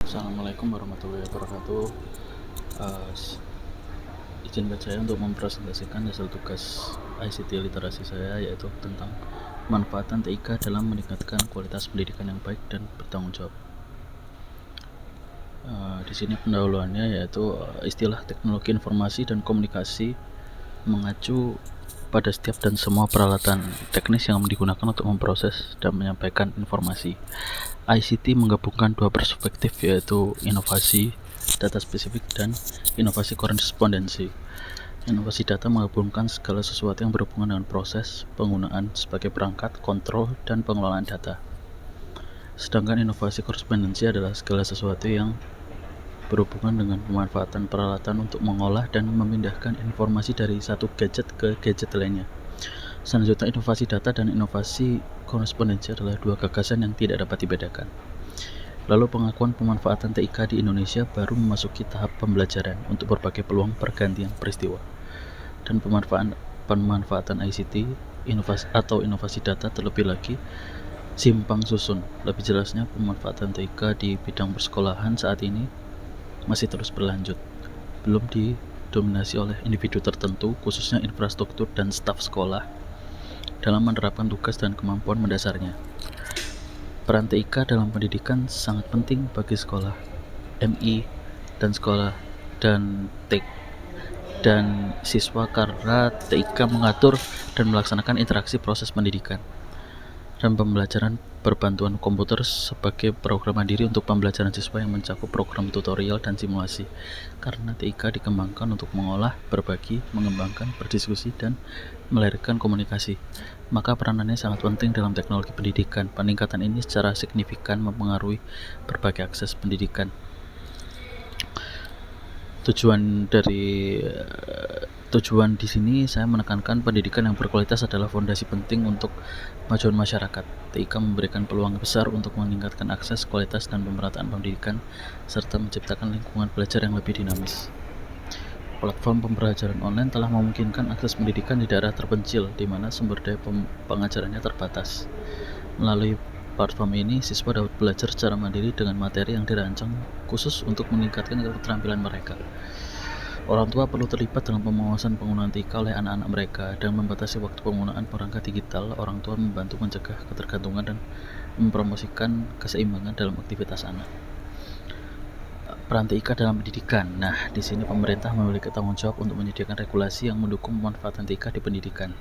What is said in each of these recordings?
Assalamualaikum warahmatullahi wabarakatuh. Uh, izin buat saya untuk mempresentasikan hasil tugas ICT literasi saya, yaitu tentang manfaatan TIK dalam meningkatkan kualitas pendidikan yang baik dan bertanggung jawab. Di sini pendahuluannya yaitu istilah teknologi informasi dan komunikasi mengacu pada setiap dan semua peralatan teknis yang digunakan untuk memproses dan menyampaikan informasi. ICT menggabungkan dua perspektif, yaitu inovasi data spesifik dan inovasi korespondensi. Inovasi data menggabungkan segala sesuatu yang berhubungan dengan proses, penggunaan sebagai perangkat, kontrol, dan pengelolaan data. Sedangkan inovasi korespondensi adalah segala sesuatu yang berhubungan dengan pemanfaatan peralatan untuk mengolah dan memindahkan informasi dari satu gadget ke gadget lainnya. Selanjutnya, inovasi data dan inovasi korespondensi adalah dua gagasan yang tidak dapat dibedakan. Lalu pengakuan pemanfaatan TIK di Indonesia baru memasuki tahap pembelajaran untuk berbagai peluang pergantian peristiwa. Dan pemanfaatan ICT inovasi data terlebih lagi simpang susun. Lebih jelasnya, pemanfaatan TIK di bidang persekolahan saat ini masih terus berlanjut, belum didominasi oleh individu tertentu, khususnya infrastruktur dan staf sekolah, dalam menerapkan tugas dan kemampuan mendasarnya. Peran TIK dalam pendidikan sangat penting bagi sekolah, MI, dan sekolah dan TIK dan siswa, karena TIK mengatur dan melaksanakan interaksi proses pendidikan dan pembelajaran berbantuan komputer sebagai program mandiri untuk pembelajaran siswa yang mencakup program tutorial dan simulasi. Karena TIK dikembangkan untuk mengolah, berbagi, mengembangkan, berdiskusi, dan melahirkan komunikasi, maka peranannya sangat penting dalam teknologi pendidikan. Peningkatan ini secara signifikan mempengaruhi berbagai akses pendidikan. Tujuan di sini saya menekankan pendidikan yang berkualitas adalah fondasi penting untuk kemajuan masyarakat. TIK memberikan peluang besar untuk meningkatkan akses, kualitas, dan pemerataan pendidikan, serta menciptakan lingkungan belajar yang lebih dinamis. Platform pembelajaran online telah memungkinkan akses pendidikan di daerah terpencil, di mana sumber daya pengajarannya terbatas. Melalui platform ini, siswa dapat belajar secara mandiri dengan materi yang dirancang khusus untuk meningkatkan keterampilan mereka. Orang tua perlu terlibat dalam pengawasan penggunaan TIK oleh anak-anak mereka dan membatasi waktu penggunaan perangkat digital. Orang tua membantu mencegah ketergantungan dan mempromosikan keseimbangan dalam aktivitas anak. Peran TIK dalam pendidikan. Nah, di sini pemerintah memiliki tanggung jawab untuk menyediakan regulasi yang mendukung pemanfaatan TIK di pendidikan,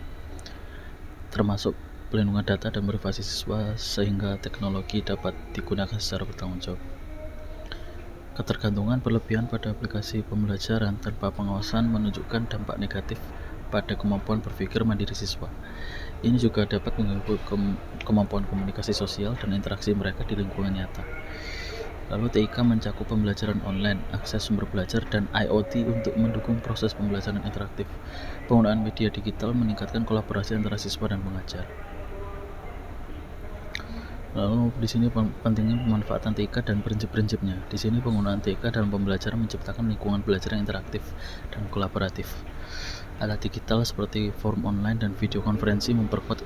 termasuk pelindungan data dan privasi siswa, sehingga teknologi dapat digunakan secara bertanggung jawab. Ketergantungan berlebihan pada aplikasi pembelajaran tanpa pengawasan menunjukkan dampak negatif pada kemampuan berpikir mandiri siswa. Ini juga dapat mengganggu kemampuan komunikasi sosial dan interaksi mereka di lingkungan nyata. Lalu TIK mencakup pembelajaran online, akses sumber belajar, dan IoT untuk mendukung proses pembelajaran interaktif. Penggunaan media digital meningkatkan kolaborasi antara siswa dan pengajar. Lalu di sini pentingnya pemanfaatan TIK dan prinsip-prinsipnya. Di sini penggunaan TIK dalam pembelajaran menciptakan lingkungan belajar yang interaktif dan kolaboratif. Alat digital seperti forum online dan video konferensi memperkuat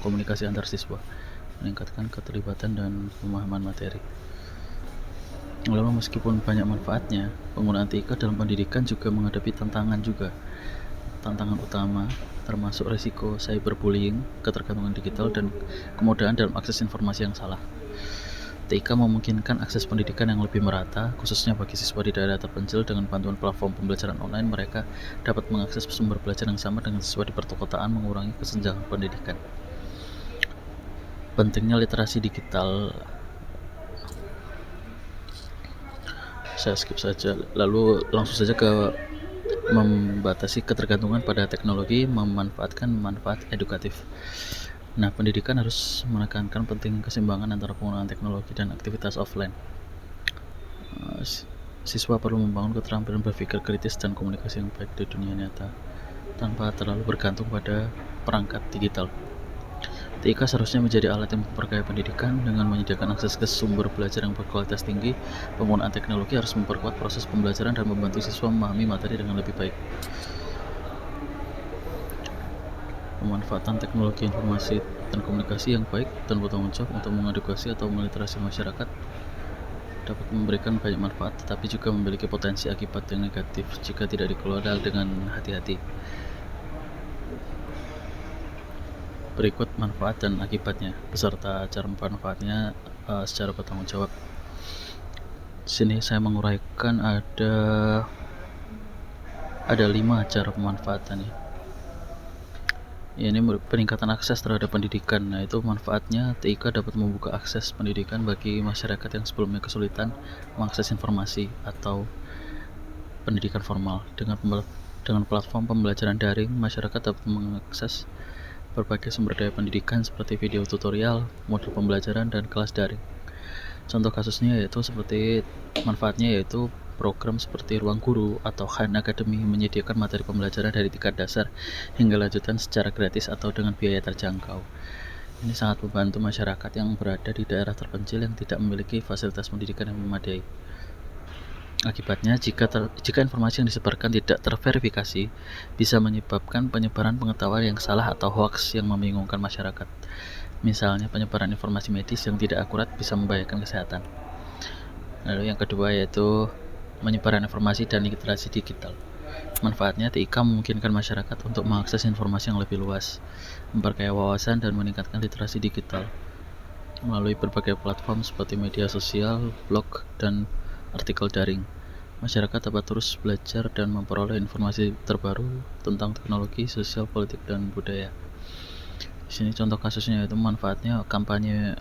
komunikasi antar siswa, meningkatkan keterlibatan dan pemahaman materi. Lalu meskipun banyak manfaatnya, penggunaan TIK dalam pendidikan juga menghadapi tantangan utama termasuk risiko cyberbullying, ketergantungan digital, dan kemudahan dalam akses informasi yang salah. TIK memungkinkan akses pendidikan yang lebih merata, khususnya bagi siswa di daerah terpencil. Dengan bantuan platform pembelajaran online, mereka dapat mengakses sumber belajar yang sama dengan siswa di perkotaan, mengurangi kesenjangan pendidikan. Pentingnya literasi digital. Saya skip saja, lalu langsung saja ke membatasi ketergantungan pada teknologi, memanfaatkan manfaat edukatif. Nah, pendidikan harus menekankan pentingnya keseimbangan antara penggunaan teknologi dan aktivitas offline. Siswa perlu membangun keterampilan berpikir kritis dan komunikasi yang baik di dunia nyata, tanpa terlalu bergantung pada perangkat digital. TIK seharusnya menjadi alat yang memperkaya pendidikan dengan menyediakan akses ke sumber belajar yang berkualitas tinggi. Penggunaan teknologi harus memperkuat proses pembelajaran dan membantu siswa memahami materi dengan lebih baik. Pemanfaatan teknologi informasi dan komunikasi yang baik dan bertanggung jawab untuk mengedukasi atau meliterasi masyarakat dapat memberikan banyak manfaat, tetapi juga memiliki potensi akibat yang negatif jika tidak dikelola dengan hati-hati. Berikut manfaat dan akibatnya beserta cara memanfaatnya secara bertanggung jawab. Di sini saya menguraikan ada 5 cara pemanfaatannya. Ini peningkatan akses terhadap pendidikan. Nah, itu manfaatnya TIK dapat membuka akses pendidikan bagi masyarakat yang sebelumnya kesulitan mengakses informasi atau pendidikan formal. Dengan platform pembelajaran daring, masyarakat dapat mengakses berbagai sumber daya pendidikan seperti video tutorial, modul pembelajaran, dan kelas daring. Contoh kasusnya manfaatnya yaitu program seperti Ruang Guru atau Khan Academy menyediakan materi pembelajaran dari tingkat dasar hingga lanjutan secara gratis atau dengan biaya terjangkau. Ini sangat membantu masyarakat yang berada di daerah terpencil yang tidak memiliki fasilitas pendidikan yang memadai. Akibatnya, jika informasi yang disebarkan tidak terverifikasi, bisa menyebabkan penyebaran pengetahuan yang salah atau hoaks yang membingungkan masyarakat. Misalnya, penyebaran informasi medis yang tidak akurat bisa membahayakan kesehatan. Lalu yang kedua yaitu menyebarkan informasi dan literasi digital. Manfaatnya, TIK memungkinkan masyarakat untuk mengakses informasi yang lebih luas, memperkaya wawasan, dan meningkatkan literasi digital melalui berbagai platform seperti media sosial, blog, dan artikel daring. Masyarakat dapat terus belajar dan memperoleh informasi terbaru tentang teknologi, sosial, politik, dan budaya. Di sini contoh kasusnya yaitu manfaatnya kampanye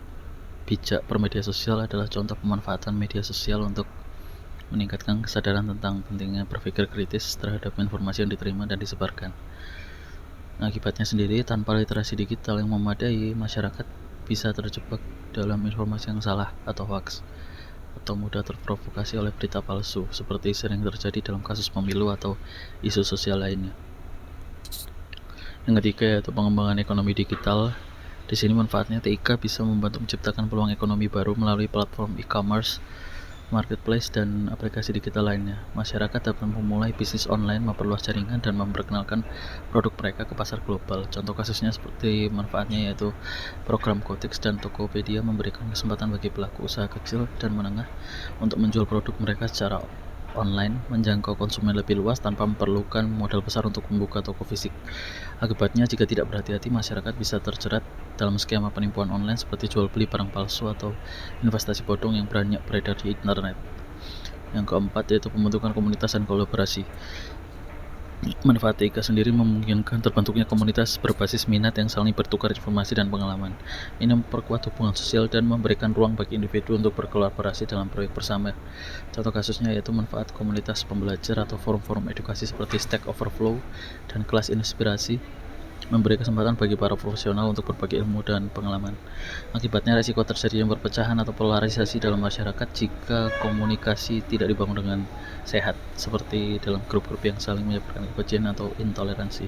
bijak bermedia sosial adalah contoh pemanfaatan media sosial untuk meningkatkan kesadaran tentang pentingnya berpikir kritis terhadap informasi yang diterima dan disebarkan. Akibatnya sendiri, tanpa literasi digital yang memadai, masyarakat bisa terjebak dalam informasi yang salah atau hoax, atau mudah terprovokasi oleh berita palsu, seperti sering terjadi dalam kasus pemilu atau isu sosial lainnya. Yang ketiga yaitu pengembangan ekonomi digital. Di sini manfaatnya TIK bisa membantu menciptakan peluang ekonomi baru melalui platform e-commerce, marketplace, dan aplikasi digital lainnya. Masyarakat dapat memulai bisnis online, memperluas jaringan, dan memperkenalkan produk mereka ke pasar global. Contoh kasusnya seperti manfaatnya yaitu program Gotix dan Tokopedia memberikan kesempatan bagi pelaku usaha kecil dan menengah untuk menjual produk mereka secara online, menjangkau konsumen lebih luas tanpa memerlukan modal besar untuk membuka toko fisik. Akibatnya, jika tidak berhati-hati, masyarakat bisa terjerat dalam skema penipuan online seperti jual beli barang palsu atau investasi bodong yang banyak beredar di internet. Yang keempat yaitu pembentukan komunitas dan kolaborasi. Manfaat TIK sendiri memungkinkan terbentuknya komunitas berbasis minat yang saling bertukar informasi dan pengalaman. Ini memperkuat hubungan sosial dan memberikan ruang bagi individu untuk berkolaborasi dalam proyek bersama. Contoh kasusnya yaitu manfaat komunitas pembelajar atau forum-forum edukasi seperti Stack Overflow dan kelas inspirasi memberi kesempatan bagi para profesional untuk berbagi ilmu dan pengalaman. Akibatnya, risiko terjadinya perpecahan atau polarisasi dalam masyarakat jika komunikasi tidak dibangun dengan sehat, seperti dalam grup-grup yang saling menyebarkan kebencian atau intoleransi.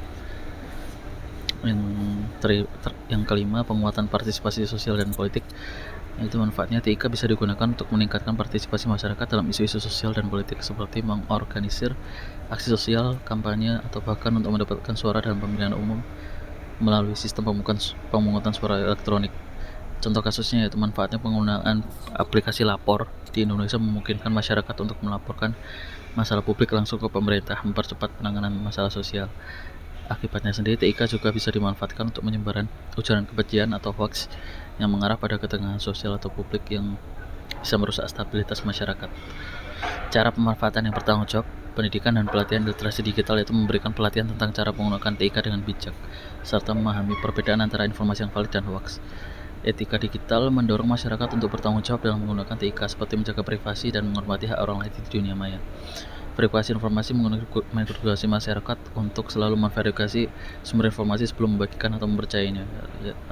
Yang kelima, penguatan partisipasi sosial dan politik. Itu manfaatnya TIK bisa digunakan untuk meningkatkan partisipasi masyarakat dalam isu-isu sosial dan politik seperti mengorganisir aksi sosial, kampanye, atau bahkan untuk mendapatkan suara dalam pemilihan umum melalui sistem pemungutan suara elektronik. Contoh kasusnya yaitu manfaatnya penggunaan aplikasi lapor di Indonesia memungkinkan masyarakat untuk melaporkan masalah publik langsung ke pemerintah, mempercepat penanganan masalah sosial. Akibatnya sendiri, TIK juga bisa dimanfaatkan untuk menyebaran ujaran kebencian atau hoax yang mengarah pada ketegangan sosial atau publik yang bisa merusak stabilitas masyarakat. Cara pemanfaatan yang bertanggung jawab. Pendidikan dan pelatihan literasi digital itu memberikan pelatihan tentang cara menggunakan TIK dengan bijak, serta memahami perbedaan antara informasi yang valid dan hoax. Etika digital mendorong masyarakat untuk bertanggung jawab dalam menggunakan TIK, seperti menjaga privasi dan menghormati hak orang lain di dunia maya. Verifikasi informasi mengedukasi masyarakat untuk selalu memverifikasi sumber informasi sebelum membagikan atau mempercayainya.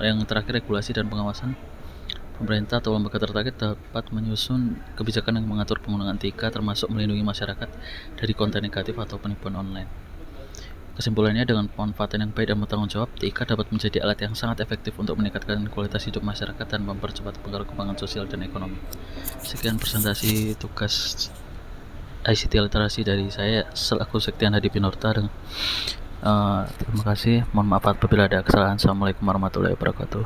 Yang terakhir, regulasi dan pengawasan. Pemerintah atau lembaga terkait dapat menyusun kebijakan yang mengatur penggunaan TIK, termasuk melindungi masyarakat dari konten negatif atau penipuan online. Kesimpulannya, dengan pemanfaatan yang baik dan bertanggung jawab, TIK dapat menjadi alat yang sangat efektif untuk meningkatkan kualitas hidup masyarakat dan mempercepat perkembangan sosial dan ekonomi. Sekian presentasi tugas ICT literasi dari saya selaku Sektian Hadi Pinorta. Terima kasih. Mohon maaf apabila ada kesalahan. Assalamualaikum warahmatullahi wabarakatuh.